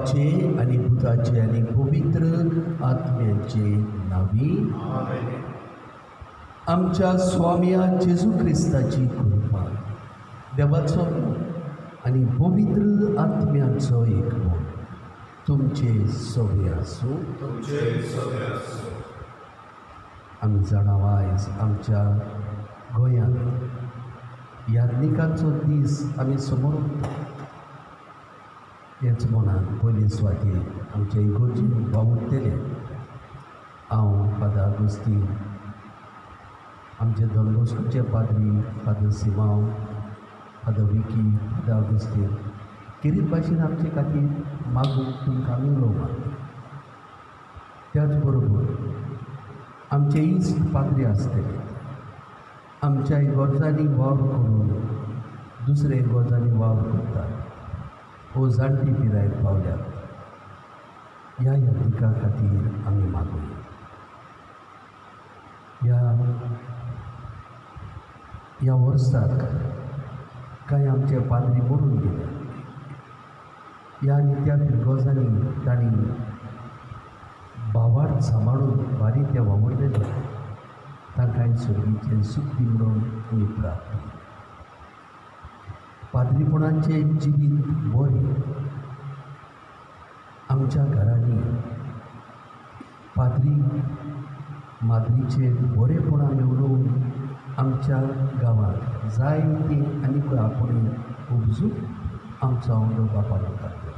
पिताचे आणि पुताचे आणि पवित्र आत्म्याचे नावी आमच्या स्वामिया जेजू क्रिस्ताची कृपा देवाचो आणि पवित्र आत्म्याचो एकमत तुमचे सगळे आसूं. आमी जाणा आयज आमच्या गोंयांत याज्ञिकांचो दीस आमी समोर हेच मनान पयले सुवातेर आमच्या इगोर्जीन वावुरतले. हांव फादर आगोस्तीन, आमचे डॉन बॉस्कोचे पाद्री father Simao, father Vicky, father Agostinho किरीत भाशेन आमचे खातीर मागून तुमकां आमी उलोवंक. त्याच बरोबर आमचे इश्ट पाद्री आसतले आमच्या इगोर्जांनी वावर करून दुसऱ्या इगोर्जांनी वावर करतात. हो जाणटी पिरायेक पावल्यात ह्या यात्रिका खातीर आमी मागूया. ह्या वर्साक कांय आमचे पाद्री मरून गेले. ह्या नित्या इगोर्जांनी तांणी भावार्थ सांबाळून बारी त्या वावरलेले तांकां सुर्गीचें सूख दी म्हणून आमी प्रार्थना. पाद्रीपणाचे जिवीत बरें आमच्या घरांनी पाद्री माद्रीचे बरेपणा मेळोवन आमच्या गांवांत जायती आनीक आपुणी उपजून आमचो आवडो बापालो करतले.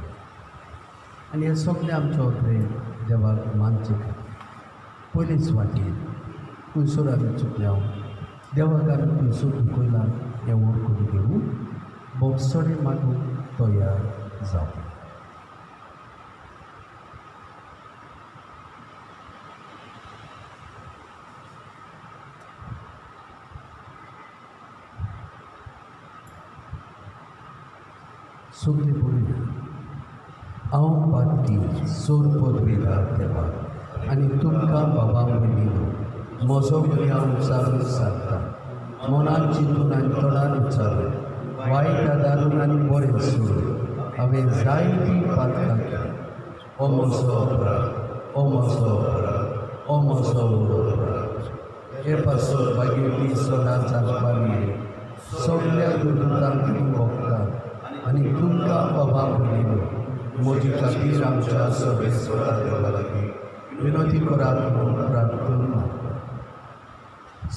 आनी हे सगळें आमचे ओतरे देवाक मानचे खातीर पयले सुवातेर खंयसर आमी चुकल्या देवाक आमी खंयसर दुखयला हें वर करून घेवूं बोगसडे मागूंक तयार जावं. सगळे बोलया. हांव पातकी सोर पदवेदार देवाक आनी तुमकां बाबा म्हणिलो म्हजो गुन्यांव उचारून सांगता. मनान चिंतून आनी तोंडान उचारून वायट आदारून आनी बरें सोडून हांवें जायतीं पातकां केलीं. हो म्हजो अपराध, हो म्हजो अपराध, हो म्हजो अपराध. हे पासून मागीर सदां चालपाली सगळ्या दुतांक भोगता आनी तुमकां बाबा म्हणिलो म्हजे खातीर आमच्या सर्वेस्वरा देवा लागीं विनोदी करात म्हणून प्रार्थना.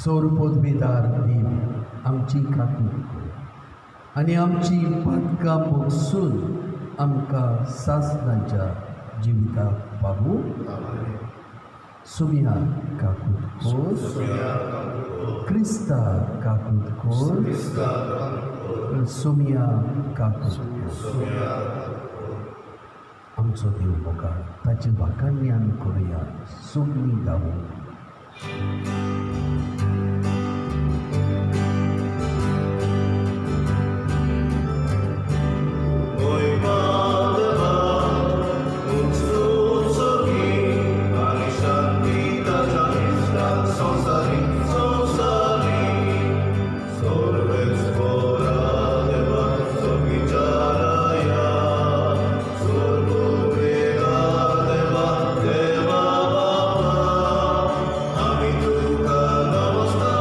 सोर पदवेदार देव आमची खातीर आनी आमची पातकां भोगसून आमकां सासणाच्या जिविताक पावूं. सुमिया काकूत कोर, क्रिस्ता काकूत कोर, सुमिया काकूत कोर. आमचो देव मोगाळ ताच्या वाकांनी आमी करुया सगळीं गावूं. Namaste.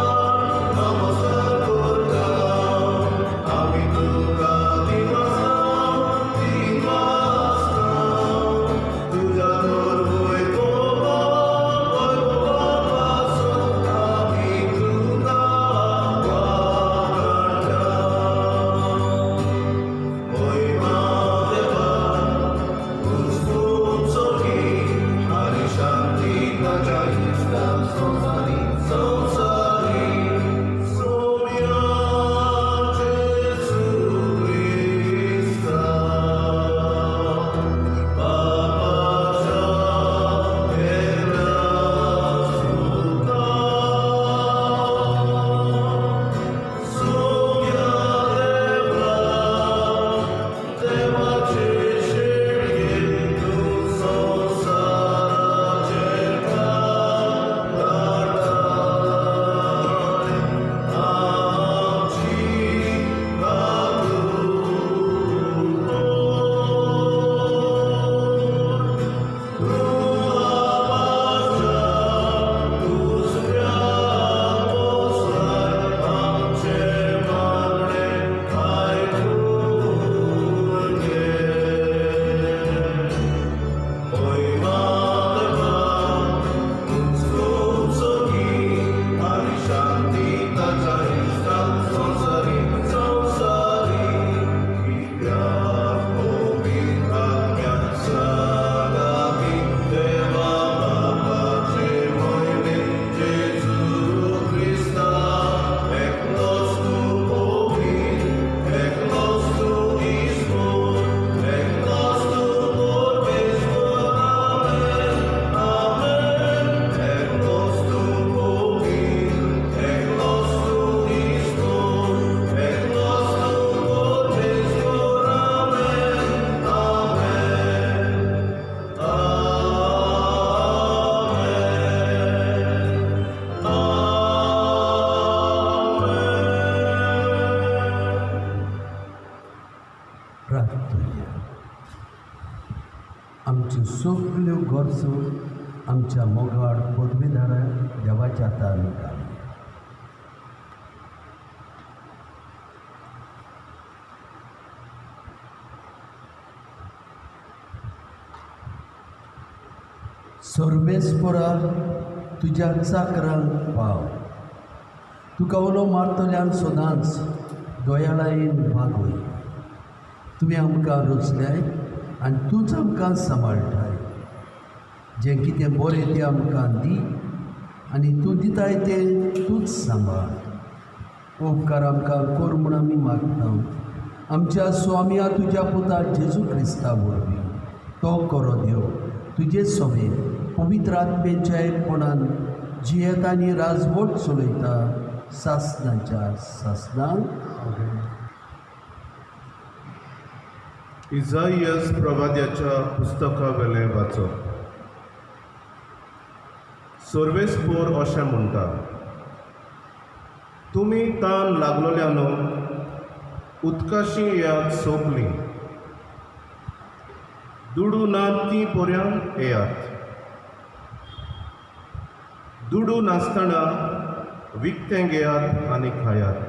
वचून आमच्या मोगाड पदवेदारा देवाच्या हातान घाल. सर्वेस्परा तुज्या चाकरांक पाव. तुका उलो मारतल्यान सदांच दोयाळायेन वागय. तुवें आमकां रचल्याय आनी तूंच आमकां सांबाळटाय. जें कितें बरें तें आमकां दी आनी तूं दिताय तें तूंच सांबाळ. उपकार आमकां कर म्हूण आमी मागता. आमच्या स्वामिया तुज्या पुता जेजू क्रिस्ता वरवीं तो करो देव तुजे सोबेन पवित्र आत्मेच्या एकपणान जियेत आनी राजवट चलयता सासणाच्या सासणांक. इसाइयास प्रवाद्याच्या पुस्तका वेले वाचप. सर्वेस्पोर अशें म्हणटा, तुमी तान लागलोल्यानो उदकाशी येयात सोंपली. दुडू नात ती पर्यंत येयात. दुडू नासतना विकतें घेयात आनी खायात.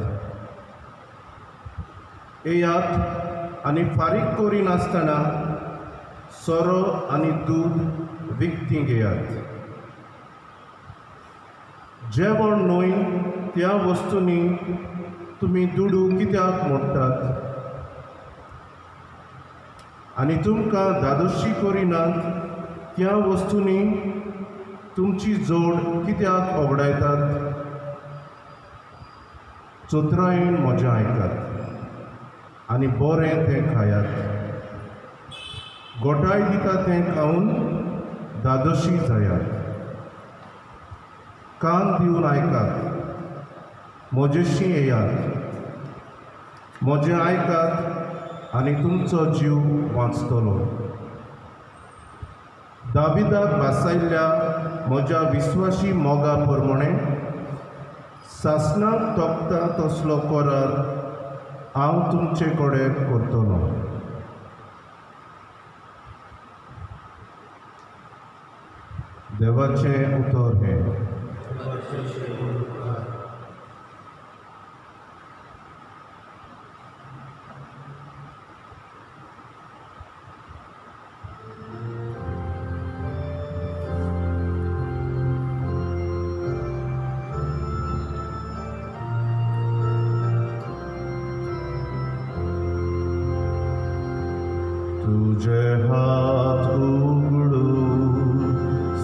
येयात आनी फारीक कोरी नासतना सोरो आनी दूद विकतीं घेयात. जेवण न्हय त्या वस्तूंनी तुमी दुडू कित्याक मोडटात आनी तुमकां दादोशी करिनात त्या वस्तूंनी तुमची जोड कित्याक ओगडायतात. चोत्रायेन म्हजें आयकात आनी बरें तें खायात. गोठाय दिता तें खावन दादोशी जायात. कान दिवन आयकात, म्हजेशी येयात. म्हजें आयकात आनी तुमचो जीव वाचतलो. दाविदाक भासायल्ल्या म्हज्या विस्वासी मोगा प्रमाणे सासणाक तोखता तसलो करार हांव तुमचे कडेन करतलो. देवाचें उतर हें. तुझे हात उगडून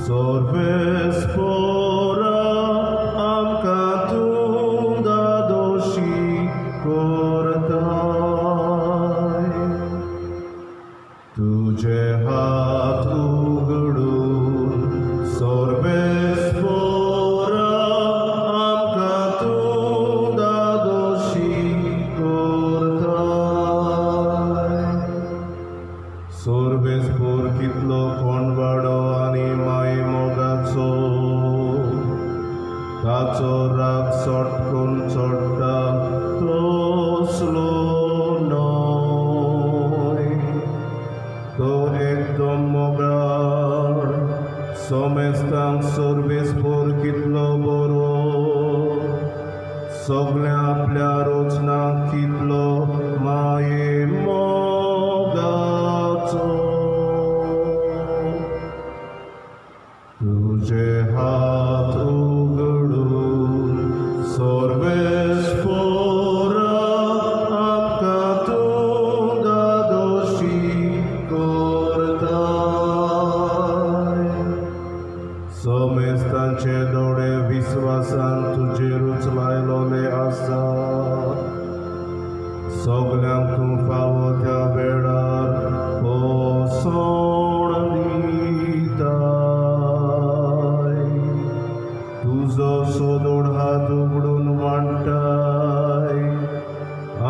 सर्वेस्पोरा आमकां तूं दादोशी करताय. तुझे हात उगडून सर्वेस्पोरा आमकां तूं दादोशी करताय. सर्वेस्पोर कितलो कोणवाडो आनी माय मोगाचो ताचो राग सटकून चडटा तसलो न्हय. तो एकदम मोगाळ सोमेस्तांक सर्वेस्पोर कितलो बरो. सगळ्या आपल्या रोचनाक कितलो माये मोगाचो. तुझे हात उगडून सर्वेस्पोरा आमकां तूं दादोशी करताय. सोमेस्तांचे दोळे विस्वासान तुजेरूच लायलोले आसात. सगल्यांक तूं फावो त्या वेळार पोसोन दिताय. तुजो सोदोड हात उगडून वांटाय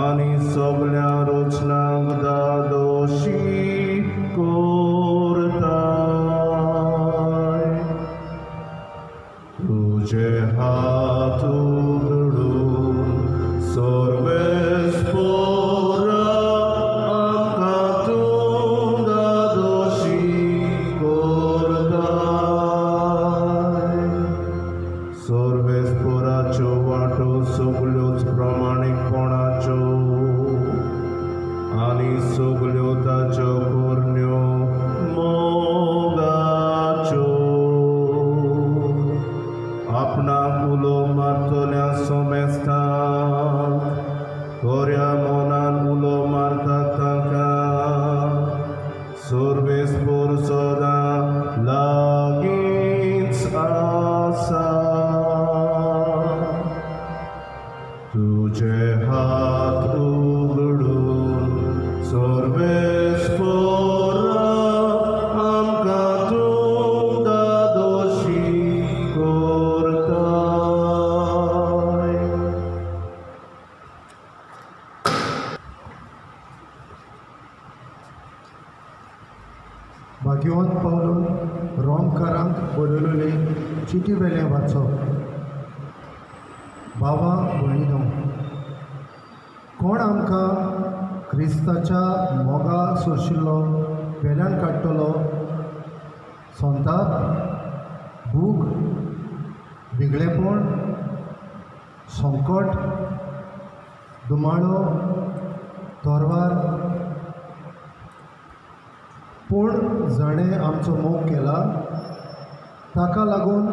आनी सगल्या रोचनांक दादोशी करताय. तुझे हात उगडून सर्वेस्पोरा सगळ्योच प्रमाणीकपणाच्यो आनी सगळ्यो ताच्यो पोरण्यो मोगाच्यो आपणाक उलो मारतल्या सोमेस्तांक खऱ्या मनान उलो मारतात तांकां सर्वेस्पर सदां लागींच आसा तुझे हात उगडून सर्वेस्पर आमकां तूं दादोशी करताय. भाग्यवान पावलो रोमकारांक बरयलेले चिटी वेलें वाचप. बाबा भयणीनो, कोण आमकां क्रिस्ताच्या मोगा सोरशिल्लो वेल्यान काडटलो? संताप, भूक, बिगळेपण, संकट, दुमाळो, तोरवार. पूण जाणें आमचो मोग केला ताका लागून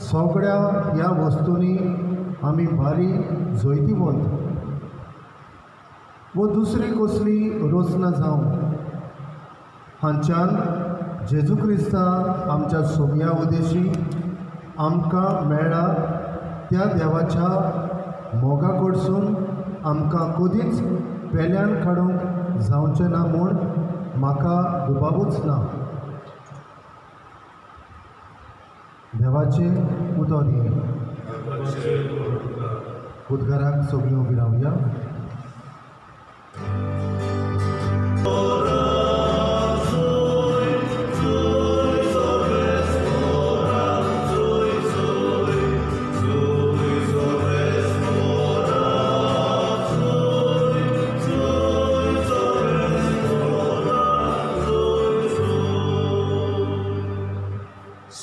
सगळ्या ह्या वस्तूंनी आमी भारी जैतिवंत वो दुसरी कसली रोचना जावं हांच्यान जेजू क्रिस्ता आमच्या सोम्या उदेशी आमकां मेळ्ळा त्या देवाच्या मोगा कडसून आमकां कधीच पेल्यान काडूंक जावचें ना म्हूण म्हाका दुबाबूच ना. देवाचे उदक दी. उदगाराक सगळीं उबी रावया.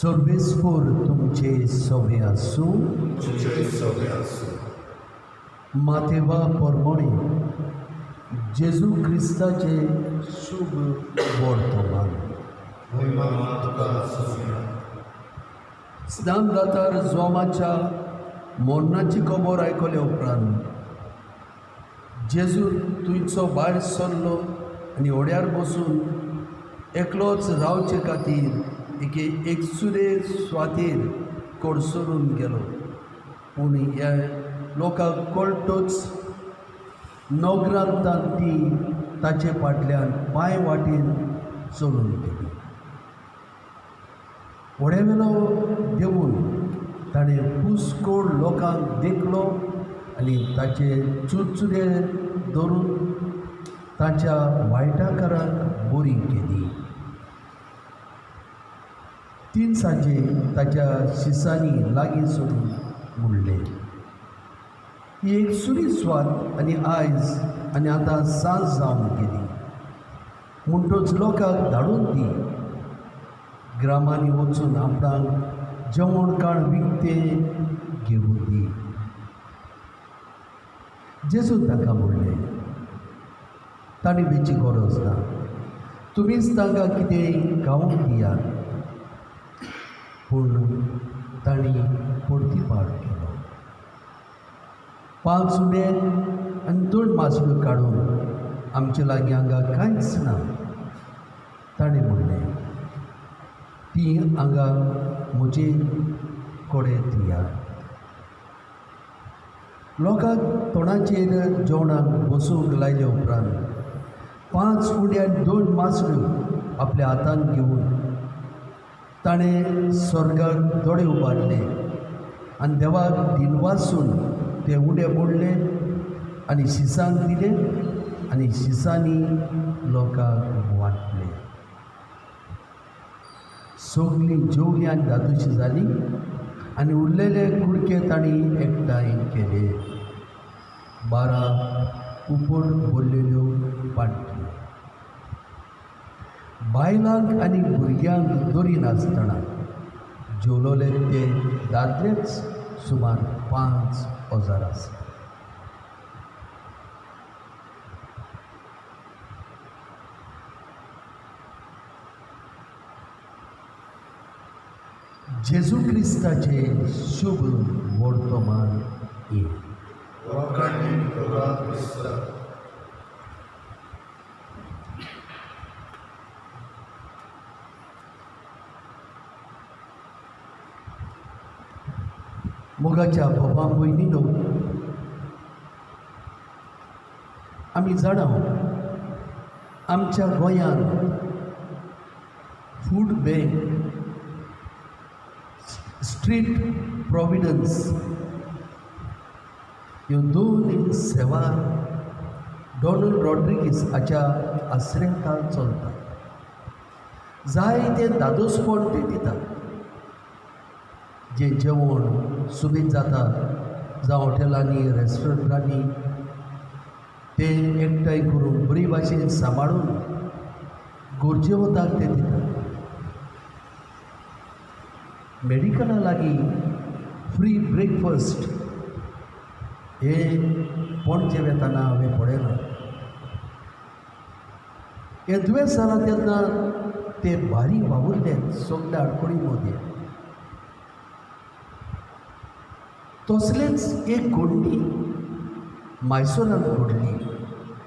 सर्वेस्पर तुमचे सवे आसूं. मातेवा परमणे जेजू क्रिस्ताचे शुभ वर्तमान. स्नानदातार जोमाच्या मरणाची खबर आयकल्या उपरांत जेजू तुयचो भायर सरलो आनी ओड्यार बसून एकलोच रावचे खातीर एके एकसुरे स्वातेर कोडसरून गेलो. पूण ह्या लोकांक कळटोच नोकरांत ती ताचे फाटल्यान पांय वाटेन चलून गेली. व्हड्यावेलो देवून ताणें पुस्कोड लोकांक देखलो आनी ताचे चुरचुरे धरून ताच्या वायटाकारांक बोरी केली. 3 सांजे ताच्या शिसांनी लागीं सोडून म्हणलें, ही एक सुरी स्वात आनी आयज आनी आतां सांज जावन गेली. म्हणटूच लोकांक धाडून दी. ग्रामांनी वचून आपणाक जेवण काण विकतें घेवून दी. जेजून ताका म्हणलें, ताणी वेची गरज ना. तुमीच तांकां कितेंय खावंक दियात. पूण ताणी परतीपाड केलो. 5 उंडे आनी 2 मासल्यो काडून आमचे लागीं हांगा कांयच ना. ताणें म्हणलें, ती हांगा म्हजे कडेन दियात. लोकांक तोंडाचेर जेवणाक बसूंक लायले उपरांत 5 उंडे आनी 2 मासल्यो आपल्या हातांत घेवन ताणें स्वर्गाक दोळे उबारले आनी देवाक दिनवासून ते उंडे मोडले आनी शिसांक दिले आनी शिसांनी लोकांक वांटले. सगळीं जेवलीं आनी दादोशी जालीं आनी उरलेले कुडके तांणी एकठांय केले. 12 उपर भरलेल्यो पाटल्यो. बायलांक आनी भुरग्यांक दोरी नासतना जेवलोले ते दादलेच सुमार 5,000 ओजार आसा. जेजू क्रिस्ताचे शुभ वर्तमान ये. मोगाच्या बाबा भयणीनो, आमी जाणा आमच्या गोंयांत फूड बँक, स्ट्रीट प्रॉविडन्स ह्यो दोन सेवा डॉनल्ड रॉड्रिगीस हाच्या आश्रयांत चलता. जायते दादोसपण ते दितात. जें जेवण सुबेज जाता जावं हॉटेलांनी रेस्टॉरंटांनी ते एकठांय करून बरी भाशेन सांबाळून गरजे वताक ते दितात. मेडिकला लागीं फ्री ब्रेकफास्ट हे पणजे वेताना हांवें पळयलां. हे दुयेंस जालां तेन्ना ते भारी वावुरले सगल्या आडकोळी मदीं. तसलेच एक घडणी मैसूरांत घडली.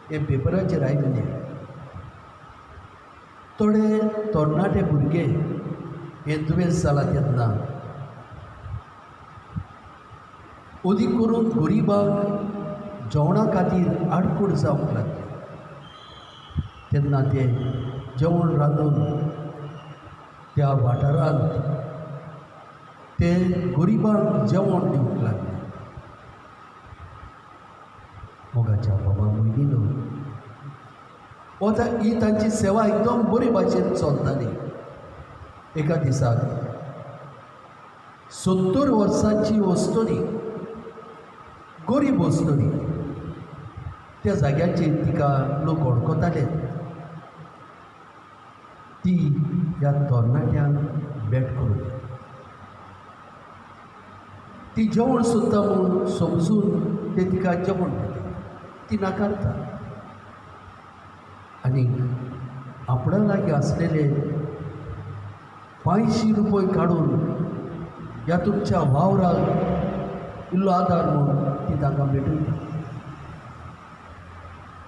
हे पेपराचेर आयिल्ले. थोडे तरणाटे भुरगे हे दुयेंस जालां तेन्ना अदीक करून गरिबांक जेवणा खातीर आडखोड जावंक लागले. तेन्ना ते जेवण रांदून त्या वाठारांत ते गरिबांक जेवण दिवंक लागले. मोगाच्या बाबा भयणीनो, वता ही तांची सेवा एकदम बरे भाशेन चलताली. एका दिसाक 70 वर्सांची वस्तुनी गरीब वस्तुनी त्या जाग्याचेर तिका लोक वळखताले. ती ह्या तरणाट्यांक भेट करून ती जेवण सोदता म्हणून समजून ते तिका जेवण दिता. ती नाकारता आनी आपणा लागीं आसलेले 500 रुपये काडून ह्या तुमच्या वावराक इल्लो आदार म्हणून ती तांकां भेटयता.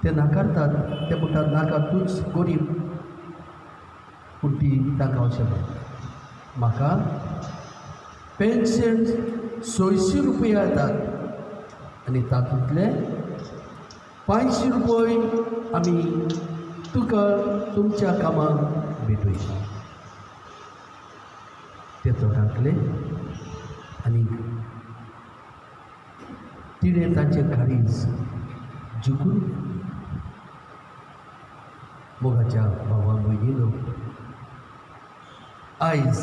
ते नाकारतात. ते म्हणटात नाका, तूंच गरीब. पूण ती तांकां अशें म्हणटा, म्हाका पेन्शन 600 रुपया येतात आनी तातूंतले 500 रुपये आमी तुका तुमच्या कामाक भेटयता. ते तोडाकले आनी तिणें तांचें काळीज जिखून. मोगाच्या भावा भयणीनो, आयज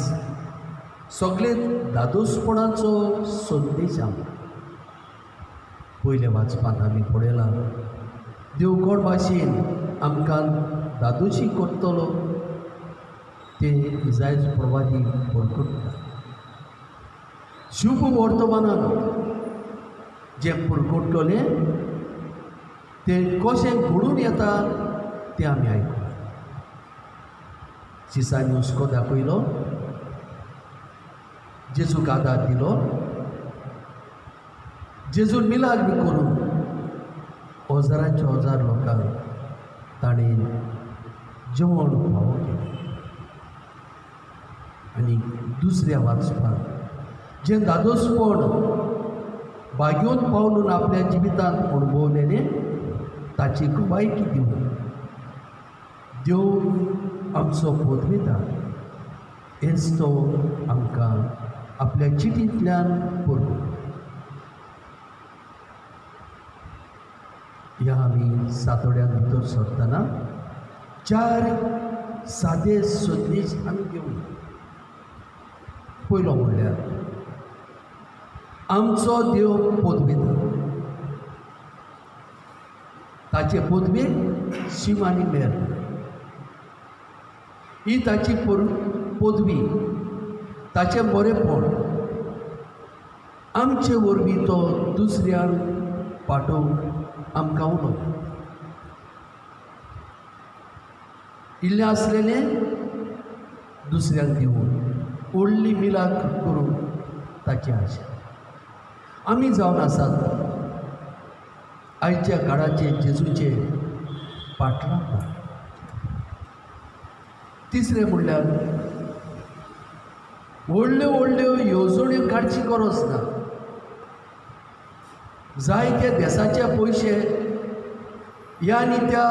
सगळे दादोसपणाचो संदेश आमकां पयले वाचपांत आमी पळयलां. देव कोण भाशेन आमकां दादोशी करतलो ते इजायज प्रवादी परखडटा. शुभ वर्तमानान जे परखडटले ते कशें घडून येता ते आमी आयकलां. सिसांनी हुस्को दाखयलो, जेजूक आदार दिलो, जेजून मिलाग बी करून हजारांचे हजार लोकांक ताणें जेवण फावो केलें. आनी दुसऱ्या वाचपाक जें दादोसपण बागेवन पावलून आपल्या जिवितांत अणभवलेलें ताची गवायकी दिवन देव आमचो पोदविता. हेच तो आमकां आपल्या चिठींतल्यान परगो. ह्या आमी सातोड्यान भितर सरतना 4 सादे संदेश आमी घेवन. पयलो म्हणल्यार आमचो देव पोदविता. ताचे पोदवेक शीम आनी मेर ही ताची पोदवी, ताचें बरेंपण आमचे वरवीं तो दुसऱ्यांक पाठोवंक आमकां उलो इल्लें आसलेलें दुसऱ्यांक दिवून व्हडली मिलाद करून ताची आशा आमी जावन आसात आयच्या काळाचे जेजूचे पाठलाग. तिसरें म्हणल्यार व्हडल्यो व्हडल्यो येवजण्यो काडची गरज ना. जायते देशाचे पयशे ह्या आनी त्या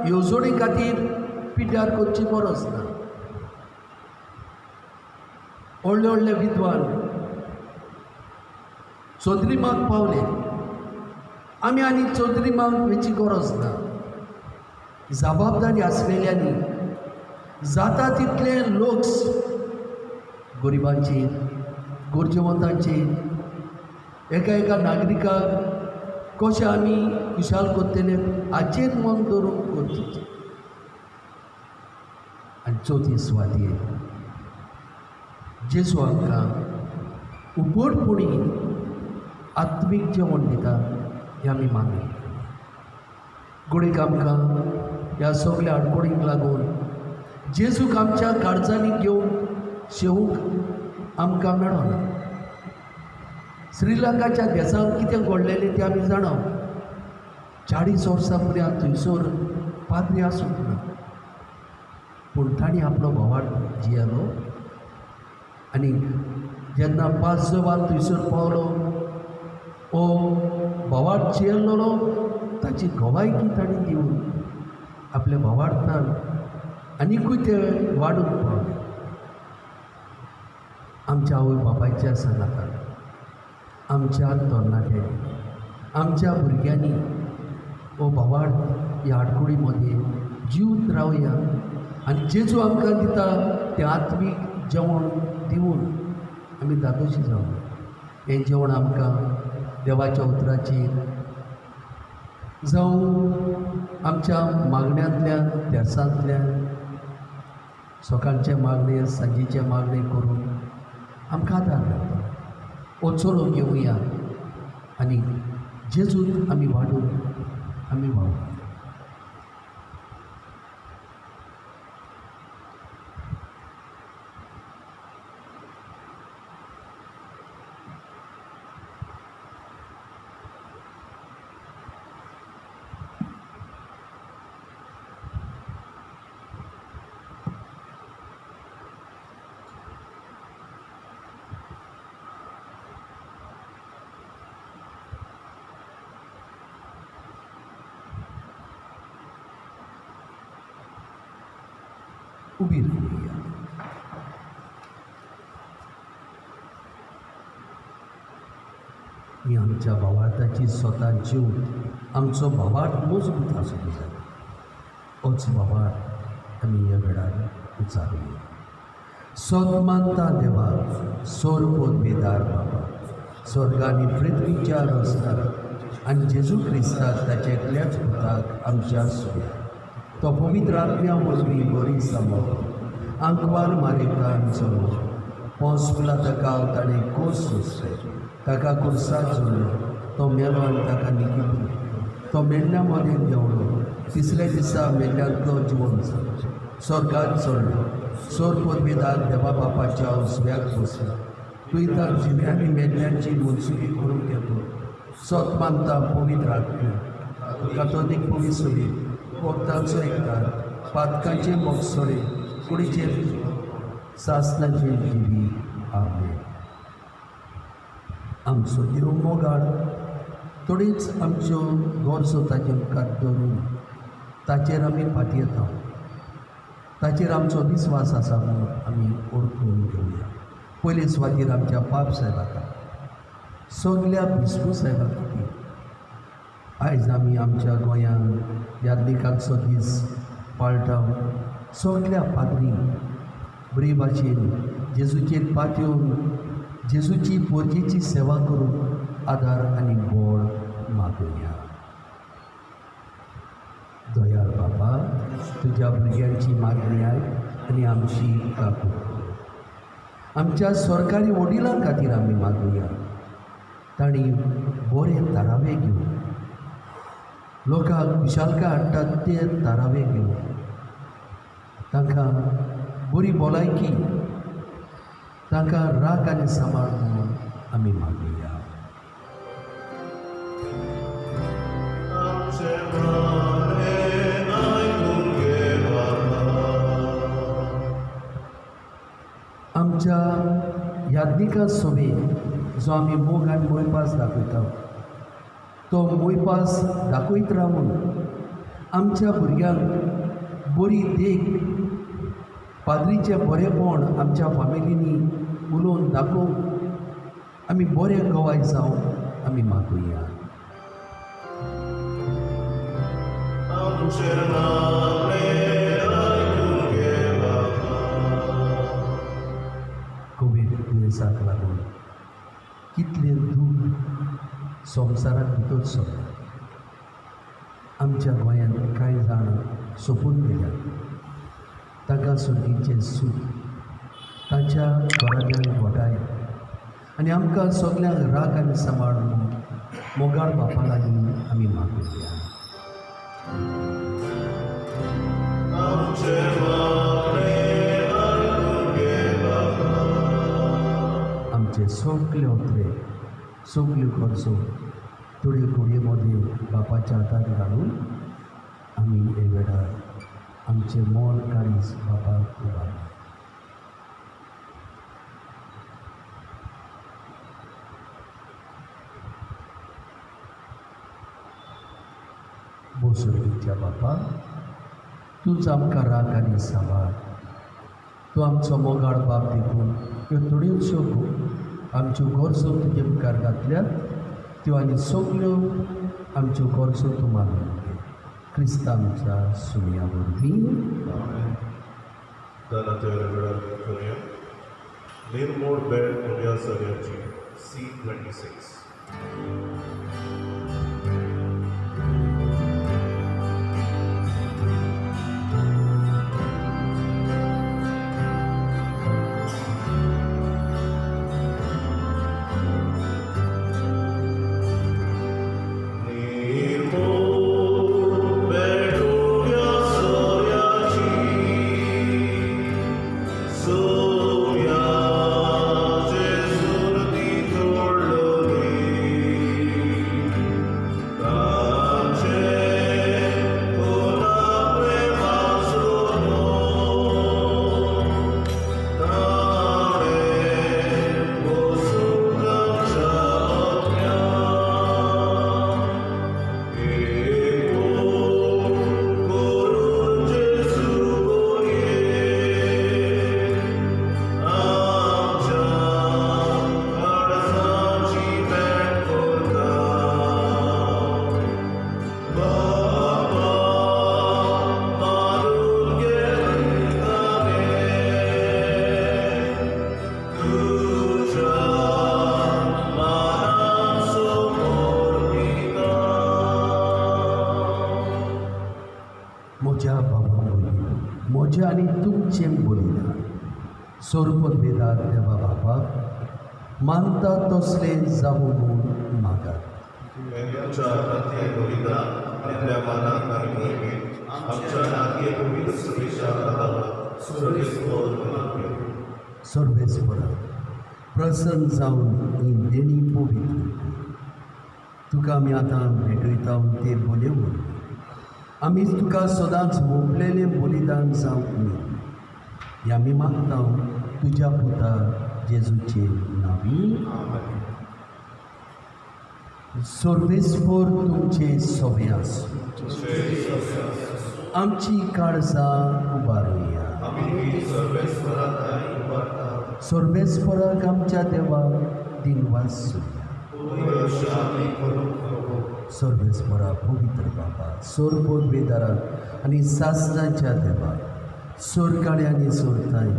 येवजणी खातीर पिड्ड्यार करची गरज ना. व्हडले व्हडले विद्वान चौधरीमाक पावले, आमी आनी चौधरीमाक वेची गरज ना. जबाबदारी आसलेल्यांनी जाता तितले लोक गरिबांचेर गरजेवंतांचेर एका नागरिकाक कशें आमी खुशाल करतले हाचेर मन दवरूंक गरजेचें. आनी चवथी सुवातेर जेजू आमकां उबडपणी आत्मीक जेवण दिता हें आमी मानूया. घडीक आमकां ह्या सगळ्या आडकोडींक लागून जेजूक आमच्या काळजांनी घेवन शेवूंक आमकां मेळना. श्रीलंकाच्या देशांत कितें घडलेलें तें आमी जाणा. 40 वर्सां पर्यंत थंयसर पाद्री आसूंक ना, पूण ताणी आपलो बोवाळ जियेलो आनी जेन्ना 5 जवान थंयसर पावलो हो बोवाळ जियेल्लो ताची गवायकी ताणी दिवन आपल्या बोवाळांतल्यान आनिकूय ते वाडून पावले. आमच्या आवय बापायच्या सांगातान आमच्या तरणाट्यांनी आमच्या भुरग्यांनी हो बोवाळ ह्या आडकुडी मदें जीवत रावया आनी जेजू आमकां दिता तें आत्मीक जेवण दिवन आमी दादोशी जावं. हें जेवण आमकां देवाच्या उतराचेर जावं आमच्या मागण्यांतल्यान देसांतल्यान सकाळचे मागणे सांजेचे मागणे करून आमकां आदार मेळटा. ओचोलो घेवया आनी जेजून आमी वाडून आमी वावूया. उबी रावया. ही आमच्या भावार्थाची स्वता जीव आमचो भावार्थ मजबूत आसूंक जाय. होच भावार्थ आमी ह्या वेळार उचारुया. सौतमानता देवा, सोरपोत बेदार बाबा, स्वर्गांनी पृथ्वीच्या रस्त्यार आनी जेजू क्रिस्ताक ताच्या एकल्याच पुताक आमच्या सुया तो पवित्र आत्म्या वरवीं बरी सांबाळ आंकवार मारिकान चलो पोंसला ताका ताणें कोस सोंसले ताका कुर्सार जोडलो तो मेलो आनी ताका निखिलो तो मेल्ल्या मदें देंवलो तिसऱ्या दिसा मेल्ल्यांतलो जिवन स्वर्गांत चडलो सोर बेदार देवा बापाच्या उजव्याक बसला तुयें जिव्यांनी मेल्ल्यांची मनसुकी करूंक येतो सौतमानता पवित्र आत्म्या कातोलीक पवित्र वक्तांचो एककार पातकांचे मोगसोडे कुडीचेर सासनाचे जिवी आमेन. आमचो देव मोगाळ थोडीच आमच्यो गोरजो ताचे मुखार दवरून ताचेर आमी फाटी येता. ताचेर आमचो विस्वास आसा म्हणून आमी ओळखून घेवया. पयले सुवातेर आमच्या पाप साहेबाक सगल्या भिस्पू साहेबा खातीर आयज आमी आमच्या गोंयांत यादनिकांचो दीस पाळटाव. सगल्या पाद्री बरे भाशेन जेजूचेर पातयेवन जेजूची पोरजेची सेवा करून आदार आनी बळ मागुया. दयाळ बाबा तुज्या भुरग्यांची मागणी आय आनी आमची काकूट. आमच्या सरकारी वडिलां खातीर आमी मागुया. तांणी बरे तारावे घेवन लोकांक खुशालकाय हाडटात ते तारावे घेवन तांकां बरी भलायकी तांकां राख आनी सांबाळ म्हणून आमी मागुया. आमच्या याज्ञिका सभेक जो आमी मोग आनी मोयपास दाखयता तो मोयपास दाखयत रावन आमच्या भुरग्यांक बरी देख पाद्रीचें बरेपण आमच्या फामिलींनी उलोवन दाखोवंक आमी बरे गवाय जावंक आमी मागुया. कोवीड दुयेंसाक लागून कितले दूख संवसाराक भितर सरला. आमच्या गोंयांत कांय जाण सोंपून गेल्यात. तांकां सुर्गीचें सूख तांच्या घरांतल्यान घोटाय आनी आमकां सगल्यांक राख आनी सांबाळ म्हणून मोगाळ बापा लागीं आमी मागुया. आमचे सगळे ओत्रे सगल्यो खर्चो थोड्यो कुडये मदीं बापाच्या हातांत घालून आमी हे वेळार आमचे मोल काळीज बापाक उबारया. बोसुर्गीच्या बापा तूंच आमकां राख आनी सांबाळ. तूं आमचो मोगाळ बाप देखून ह्यो थोड्योश्यो आमच्यो गरजो तुजे मुखार घातल्यात त्यो आनी सगल्यो आमच्यो गरजो तूं मानून घे. क्रिस्तांच्या सुमया वरवीं निर्मोड बेड पुण्या सर्याची C26. म्हज्या बाबा म्हजें आनी तुमचें बलिदान सोरपत बेदार देवा बापाक मानता तसले जावं म्हूण मागात. सर्वेस्परा प्रसन्न जावन ही देणी पवित्र तुका आमी आतां भेटयता ते बोले वरवीं आमी तुका सदांच मोपलेलें बलिदान जावंक न्ही हें आमी मागता तुज्या पुता जेजूचे नांवी. सर्वेस्पर तुमचे सोबे आसूं. आमची काळजां उबारुया. सर्वेस्पराक आमच्या देवाक दिनवास सर्वेस्परा पवित्र बापा सोरपोत बेदाराक आनी सासणाच्या देवा सोरकाळे आनी सोरताय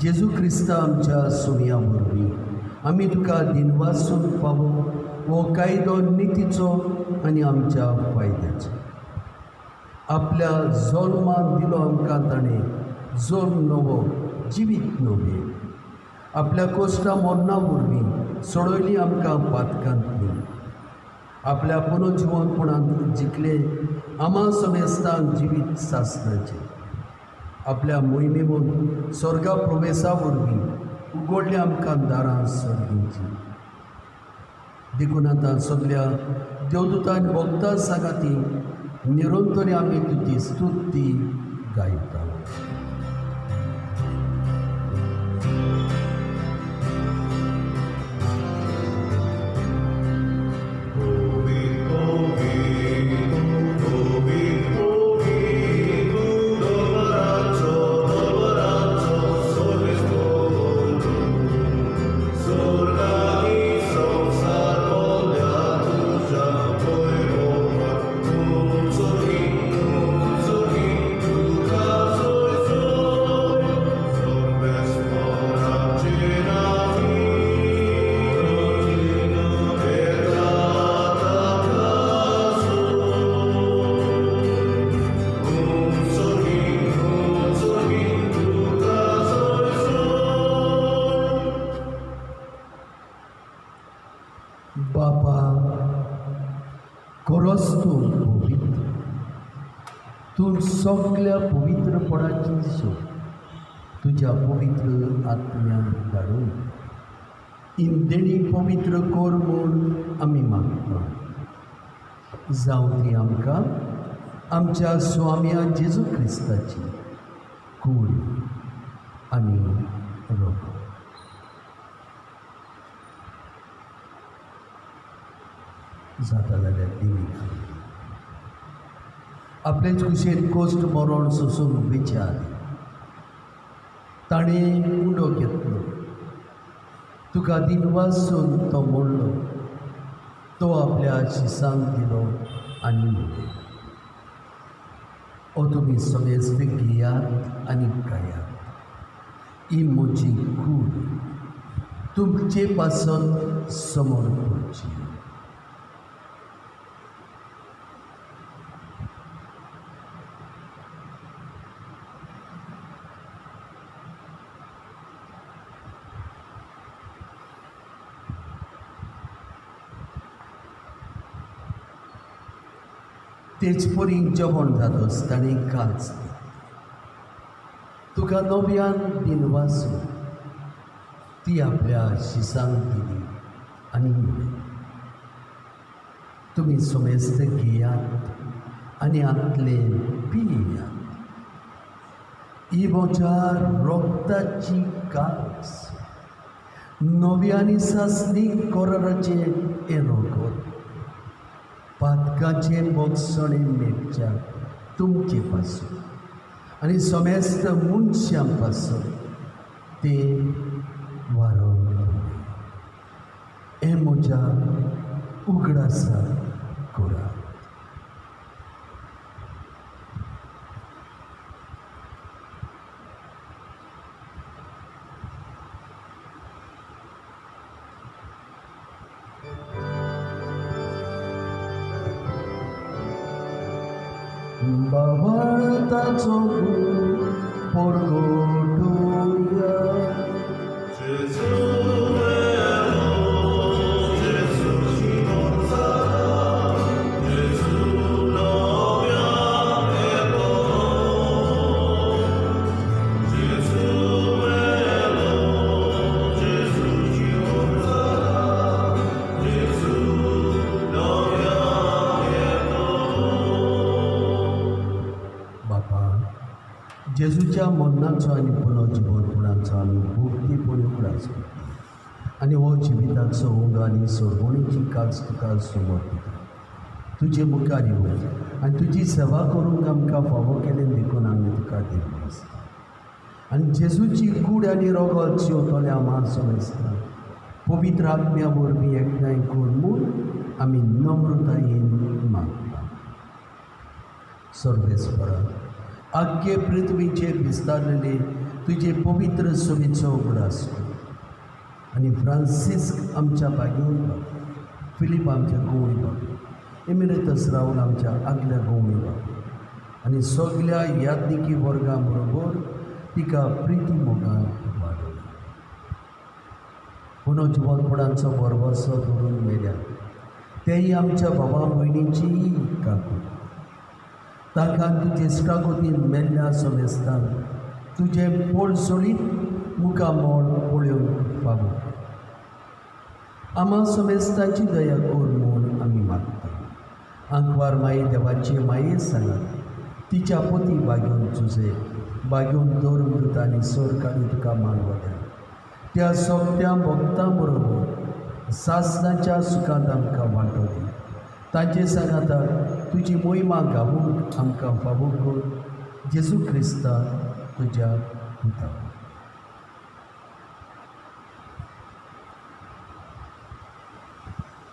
जेजू क्रिस्ता आमच्या सुमया वरवीं आमी तुका दिनवासून पावो हो कायदो नितीचो आनी आमच्या फायद्याचो. आपल्या जल्माक दिलो आमकां ताणें जल्म नवो जिवीत नवे. आपल्या कोश्टा मरणा वरवीं सोडयली आमकां पातकांत न्ही. आपल्या पुनर्जिवनपणांत जिखले आमा समेस्तांक जिवीत सासणाचे आपल्या मोहिमेमून स्वर्गा प्रवेशा वरवीं उगडल्या आमकां दारां सर्गींची. देखून आतां सगल्या देवदूतां आनी भक्तां सांगाती निरंतरी आमी तुजी स्तुती गायता. बापा, खरोच तूं पवित्र. तूं सगल्या पवित्रपणाची सोय तुज्या पवित्र आत्म्यान धाडून इंदेणी पवित्र कर म्हूण आमी मागता. जावं ती आमकां आमच्या स्वाम्या जेजू क्रिस्ताची कूड आनी रोग. जाता जाल्यार देवीक आपलेच कुशेन कोश्ट मरण सोसून विचार ताणें उडो घेतलो. तुका दिनवासून तो मोडलो. तो आपल्या शिसांक दिलो आनी म्हणले, ओ तुमी समेस्त घेयात आनी खायात. ही म्हजी कूड तुमचे पासून समोर करची. तेच परी जेवण जातोच ताणें कांच तुका नव्यान दिनवासून ती आपल्या शिसांक दिली आनी म्हणलें, तुमी समेस्त घेयात आनी आतले पियेयात. ही म्हज्या रोगताची कास नव्यानी सासणी कोराचे हे रोगत पातकाचे मोगसणे मेटच्या तुमचे पासून आनी समेस्त मनशां पासून ते वारोवन हे म्हज्या उगडासा करात. बाबाताचो परगोटोया जेजूच्या मरणाचो आनी पुनर्जिवनपणाचो आमी भोगतीपणी उगडास करता आनी हो जिविताचो उंडो आनी सोडवणेची काज तुका समर्पिता. तुजे मुखार येवं आनी तुजी सेवा करूंक आमकां फावो केलें देखून आमी तुका देवनास. आनी जेजूची कूड आनी रोगत जेवतले आम्हा समेस्तां पवित्र आत्म्या वरवीं एकठांय कर म्हूण आमी नम्रतायेन मागता. सर्वेस्परा, आख्खे पृथ्वीचेर विस्तारलेले तुजे पवित्र सुवेचो उगडास आनी फ्रांसिस्क आमच्या बागेवन बाब, फिलीप आमच्या गवळी बाब, एमिरेतस राहुल आमच्या आदल्या गवळी बाब आनी सगल्या याज्ञिकी वर्गां बरोबर तिका प्रिती मोगान वाडय. पुनर्जीवनपणांचो बरवसो धरून मेल्या तेही आमच्या बाबा भयणीची काकू ताका तुजे इश्टागोतीन मेल्ल्या समेस्तान तुजे पोळ सोडीत मुखामोड पळोवंक फावो आमा समेस्ताची दया कोर म्हूण आमी मागता आंकवार माये देवाचे माये सांगात तिच्या पोती बागेवन तुजे बागेवन दवरून दुतांनी सोर काडी तुका मानवल्या त्या सोबत्या भक्तां बरोबर सासणाच्या सुखांत आमकां वांटोली तांचे सांगाता तुजी मोहिमा गावूंक आमकां फावो कर जेजू क्रिस्ता तुज्या पुता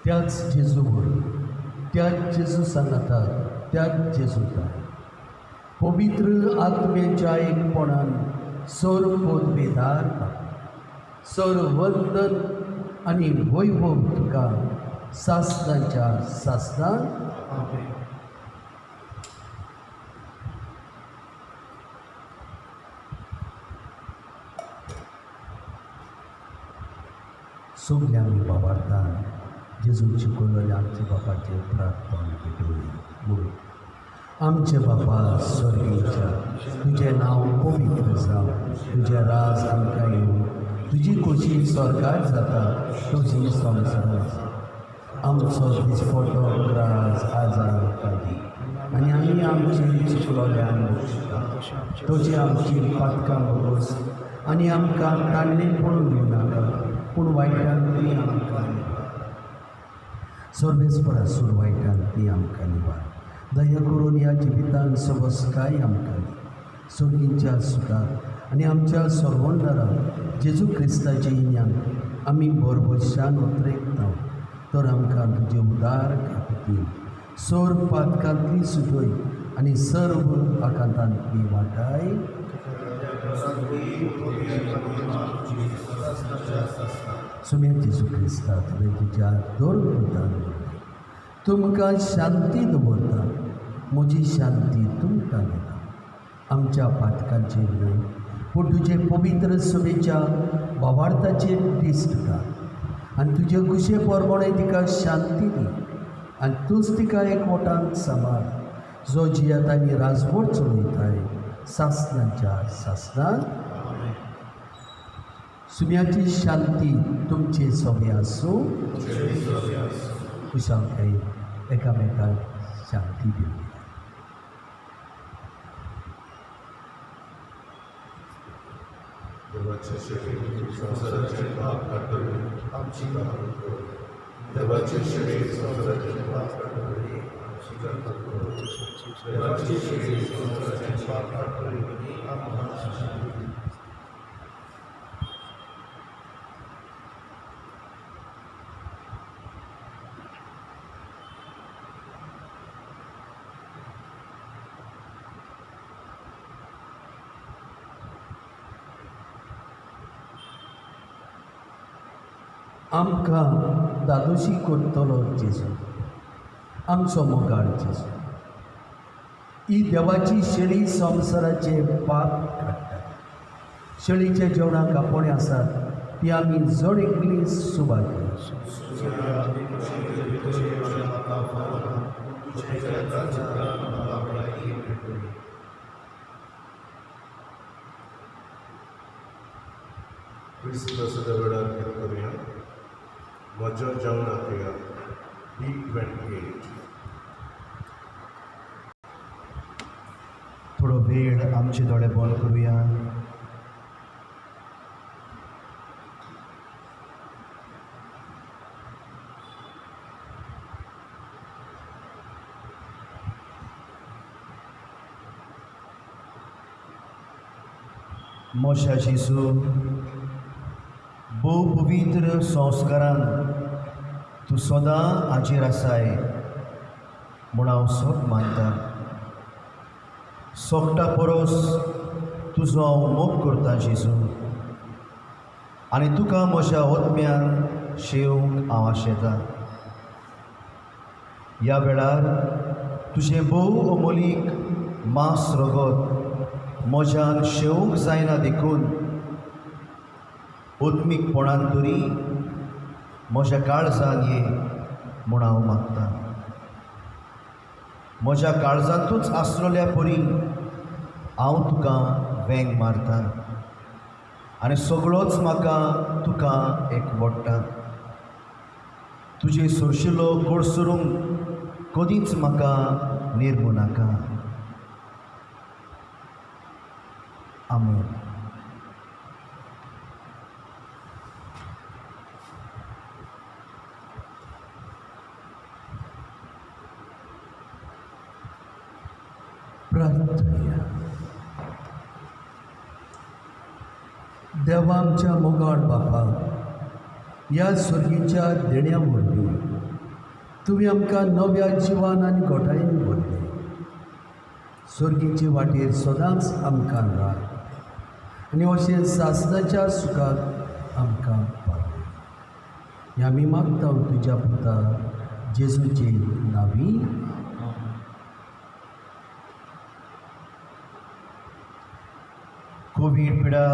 त्याच जेजूवर त्याच जेजू सांगाता त्याच जेजूता पवित्र आत्म्याच्या एकपणान सर पोत बेदार सर वंदन आनी वैभव तुका सासणाच्या सासणान सगल्या आमी बाबार्थान जेजून शिकवलेले आमचे बापाचे प्रार्थना भेटवली आमचे बापा स्वर्गीच्या तुझे नाव पवित्र जावं तुझे राज आमकां येवं तुजी खोशी स्वर्गात जाता तुजी संवसारांत आमचो दिसपटो राज आजार कादी आनी आमी आमची चुकलोल्यान बक्षता तुजी आमची पातकां बरोस आनी आमकां ताणलें पडून दिवं नाका पूण वायटान ती आमकां सर्वेस्परा सूर वायटान ती आमकां निवार दया करून ह्या जिवितान सबस्काय आमकां सोडींच्या सुखात आनी आमच्या सर्वंडारां जेजू क्रिस्ताचे इन्यान आमी बरबशान उतरेकता तर आमकां तुजे उदार खातीर सोर पातकांतली सुटोय आनी सर्व आकांतांतली वाटाय सुम्या जेजू क्रिस्ता तुवें तुज्या दोन पुतान तुमकां शांती दवरता म्हजी शांती तुमकां दिता आमच्या पातकांचेर न्हय पूण तुजे पवित्र सभेच्या भावार्थाचेर दिश्ट घाल आनी तुजे कुशे परमणे तिका शांती दी आनी तूंच तिका एकवटान सांबाळ जो जियात आनी राजवट चलयताय सासणांच्या सासणान सुम्याची शांती तुमचे सभे आसूं कुशालकाय एकामेकाक शांती दिवं देवाचे शरीर संसाराचे पाप काढतले आमची काळजी कर देवाचे शरीर संसाराचे पाप काढतले आमची काळजी कर देवाचे शरीर संसाराचे पाप काढतले आमची आमकां दादोशी करतलो जेजू आमचो मोगाळ जेजू ही देवाची शेळी संवसाराचे पाप काडटा शेळीच्या जेवणाक आपोणे आसात ती आमी जड एकली सुवात क्रिस्मसाच्या वेळार कितें करुया म्हज्या जेवणाक या B28 थोडो वेळ आमचे दोळे बंद करूया मोशा जेजू भोव पवित्र संस्कारान तूं सदां हाजीर आसाय म्हूण हांव सोब मानता सोगटा परस तुजो हांव मोग करता जेजू आनी तुका म्हज्या ओतम्यान शेवंक हांव आशेतां ह्या वेळार तुजें भोव अमोलीक मांस रगत म्हज्यान शेवंक जायना देखून ओत्मीकपणान तरी म्हज्या काळजान ये म्हूण हांव मागतां. म्हज्या काळजांतूच आसलोल्या परी हांव तुका वेंग मारतां आनी सगळोच म्हाका तुका एकवडटा. तुजे सुरशिल्लो कोडसरूंक कदींच म्हाका निर्मू नाका. आमेन. प्रार्थना. देवा आमच्या मोगाळ बापा, ह्या सर्गीच्या देण्या वरवीं तुमी आमकां नव्या जिवान आनी घोटायेन भरले. सर्गीचे वाटेर सदांच आमकां राख आनी अशें सासणाच्या सुखाक आमकां पावय. हें आमी मागता तुज्या पुता जेजूचे नांवी. कोवीड पिडा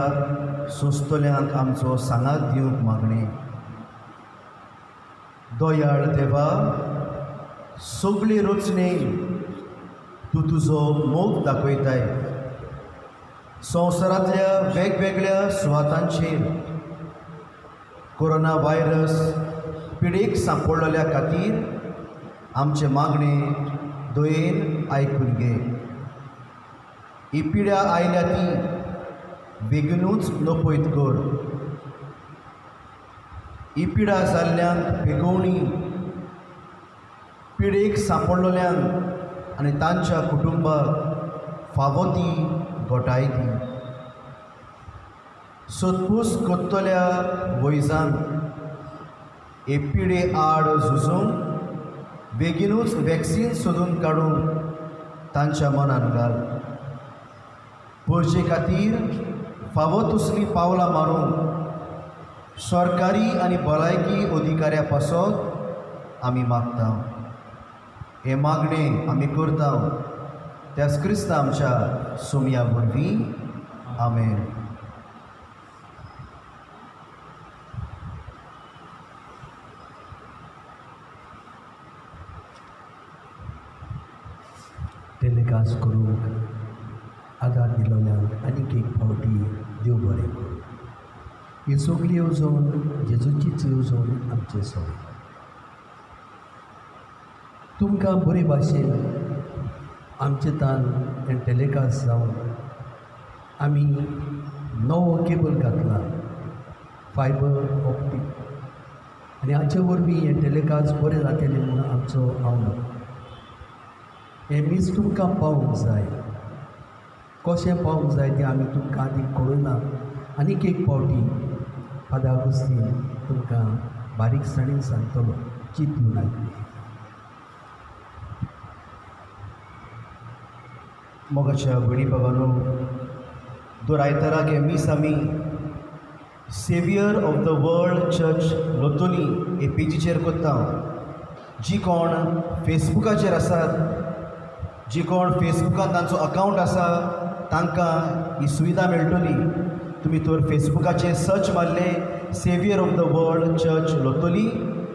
सोंसतल्यांक आमचो सांगात दिवंक मागणें. दयाळ देवा, सगळे रचने तूं तुजो मोग दाखयताय. संवसारांतल्या वेगवेगळ्या सुवातांचेर कोरोना व्हायरस पिडेक सांपडलेल्या खातीर आमचे मागणें दयेन आयकून घे. ही पिड्या आयल्या ती बेगीनूच नपयत कर. ही पिडा जाल्ल्यांक बेगोवणी, पिडेक सांपडलेल्यांक आनी तांच्या कुटुंबाक फावो ती घोटाय दी. सोदपूस कोत्तल्या वैजान हे पिडे आड झुजूंक बेगीनूच वॅक्सीन सोदून काडून तांच्या मनान घाल. परजे खातीर फावो तसली पावलां मारूंक सरकारी आनी भलायकी अधिकाऱ्या पासत आमी मागता. हे मागणें आमी करता त्याच क्रिस्त आमच्या सुमया वरवीं. आमेन. टेलिकास्ट करूंक आदार दिलोल्यांक आनीक एक फावटी देव बरें करूं. ही सगळी येवजण जेजूचीच येवजण आमचे सोय. तुमकां बरे भाशेन आमचे तान हें टेलिकास्ट जावन आमी नवो केबल घातला, फायबर ऑप्टीक, आनी हाचे वरवीं हें टेलिकास्ट बरें जातलें म्हूण आमचो हांव. हें मीस तुमकां पावूंक जाय. कशें पावूंक जाय तें आमी तुमकां आदीं कळयलां. आनीक एक फावटी फादर आगोस्तीन तुमकां बारीकसाणेन सांगतलो, चिंतून आयकली. मोगाच्या भयणी बाबांनो, दर आयताराक हे मीस आमी saviour of the world church लोतोली हे पेजीचेर कोत्ता. जी कोण फेसबुकाचेर आसात, जी कोण फेसबुकान तांचो अकावंट आसा, तांकां ही सुविधा मेळटली. तुमी तर फेसबुकाचेर सर्च मारलें saviour of the world church लोतोली,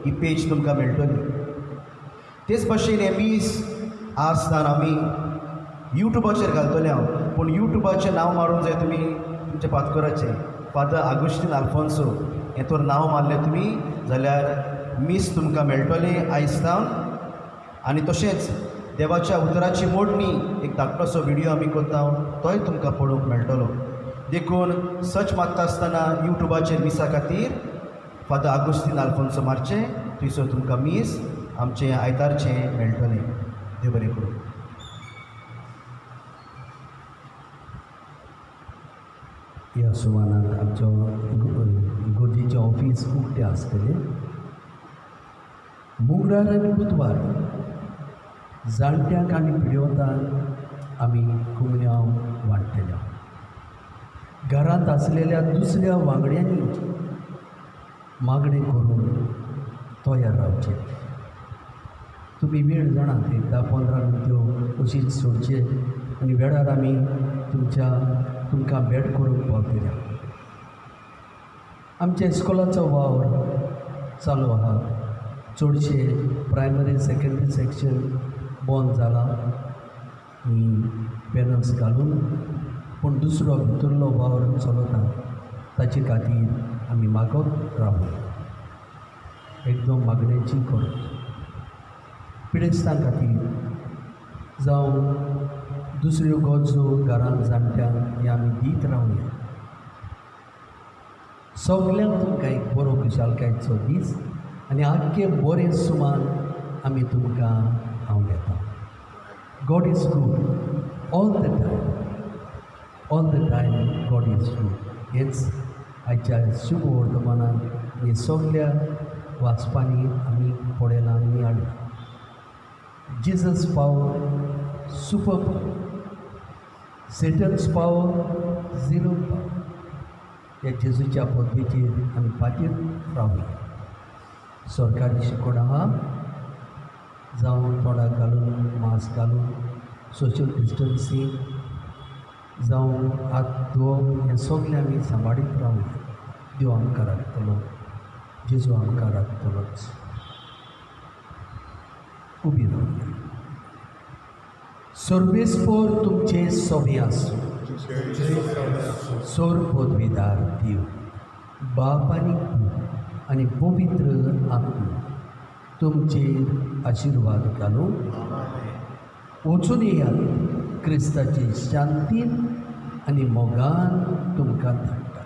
ही पेज तुमकां मेळटली. तेच भाशेन हे मीस आसताना आमी यूट्यूबाचेर घालतले हांव. पूण यूट्यूबाचें नांव मारूंक जाय तुमी तुमच्या पातकोराचें, फादर आगोस्तीन आल्फोन्सो हें तर नांव मारलें तुमी जाल्यार मीस तुमकां मेळटलें आयज सावन. आनी तशेंच देवाच्या उतराची मोडणी एक धाकटोसो व्हिडियो आमी कोत्ता, तोय तुमकां पळोवंक मेळटलो. देखून सर्च मारता आसतना यूट्यूबाचेर मिसा खातीर फादर आगोस्तीन आल्फोन्सो मारचें, थंयसर तुमकां मीस आमचें आयतारचें मेळटलें. देव बरें करूं. ह्या सुवानांत आमच्या इगोर्जेचें ऑफीस उक्तें आसतलें. मंगळार आनी बुधवार जाणट्यांक आनी पिड्योतांक आमी कुमन्यांव वांट्टल्या. घरांत आसलेल्या दुसऱ्या वांगड्यांनी मागणें करून तयार रावचें. तुमी वेळ जाणात, 10-15 मिनट्यो अशीच सोडचे आनी वेळार आमी तुमकां भेट करूंक पावतल्या. आमच्या इस्कॉलाचो वावर चालू आहा. चडशे प्रायमरी सेकंडरी सेक्शन बंद जाला पॅनल्स घालून, पूण दुसरो भितरलो वावर चलता. ताचे खातीर आमी मागत रावू. एकदम मागण्याची गरज. पिडेस्तां खातीर जावं दुसऱ्यो गरजो घरांत जाणट्यांक हे आमी दीत रावया. सगल्यांक तुमकां एक बरो खुशालकायेचो दीस आनी आख्खे बरे सुमान आमी तुमकां हांव घेता. God is good all the time God is good. हेच आयच्या शुभ वर्तमानांत हे सगल्या वाचपांनी आमी पळयलां आनी हाडलां. Jesus power, super power. Satan's power, zero power. ह्या जेजूच्या पद्दतीचेर आमी पाटीर रावया. सरकारी शिकवण आहा, जावं तोंडाक घालून मास्क घालून सोशल डिस्टन्सींग, जावं हात धुवप, हें सगलें आमी सांबाळीत रावया. देव आमकां राखतलो, जेजू आमकां राखतलोच. उबी रावया. सर्वेस्पर तुमचे सोबे आसूं. सोर पदवीदार देव, बाप आनी पूत आनी पवित्र आत्मा तुमचेर आशिर्वाद घालूं. वचून येयात. क्रिस्ताचे शांतीन आनी मोगान तुमकां धाडटा.